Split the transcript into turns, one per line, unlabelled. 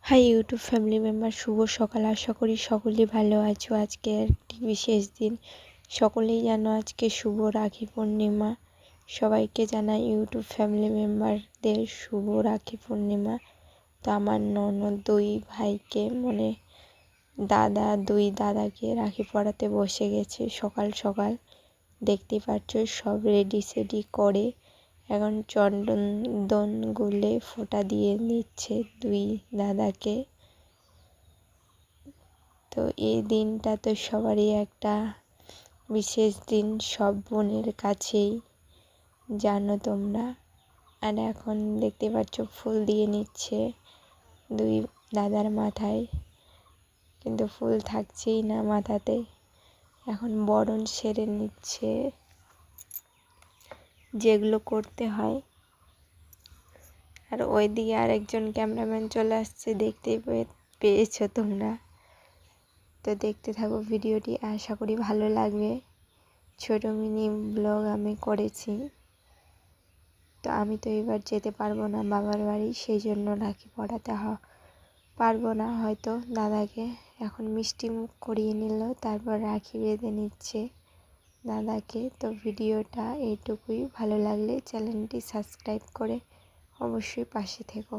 High YouTube family member, শুভ সকাল। আশা করি সকলেই ভালো আছো। আজকে একটি বিশেষ দিন, সকলেই জানো আজকে শুভ রাখি পূর্ণিমা। সবাইকে জানাই ইউটিউব ফ্যামিলি মেম্বারদের শুভ রাখি পূর্ণিমা। তো আমার ননদ দুই ভাইকে দুই দাদাকে রাখি পরাতে বসে গেছে সকাল সকাল। দেখতেই পাচ্ছ সব রেডি সেডি করে এখন চন্দন গুলে ফোঁটা দিয়ে নিচ্ছে দুই দাদাকে। তো এই দিনটা তো সবারই একটা বিশেষ দিন, সব বোনের কাছেই, জানো তোমরা। আর এখন দেখতে পাচ্ছ ফুল দিয়ে নিচ্ছে দুই দাদার মাথায়, কিন্তু ফুল থাকছেই না মাথাতে, এখন বরণ সেরে নিচ্ছে, যেগুলো করতে হয়। আর ওইদিকে আরেকজন ক্যামেরাম্যান চলে আসছে, দেখতেই পেয়েছো তোমরা। তো দেখতে থাকো ভিডিওটি, আশা করি ভালো লাগবে। ছোট মিনি ব্লগ আমি করেছি। তো আমি তো এবার যেতে পারবো না বাবার বাড়ি, সেই জন্য রাখি পরাতে পারবো না হয়তো দাদাকে। এখন মিষ্টি মুখ করিয়ে নিল, তারপর রাখি বেঁধে নিচ্ছে দাদাকে। তো ভিডিওটা এইটুকুই, ভালো লাগলে চ্যানেলটি সাবস্ক্রাইব করে অবশ্যই পাশে থেকো।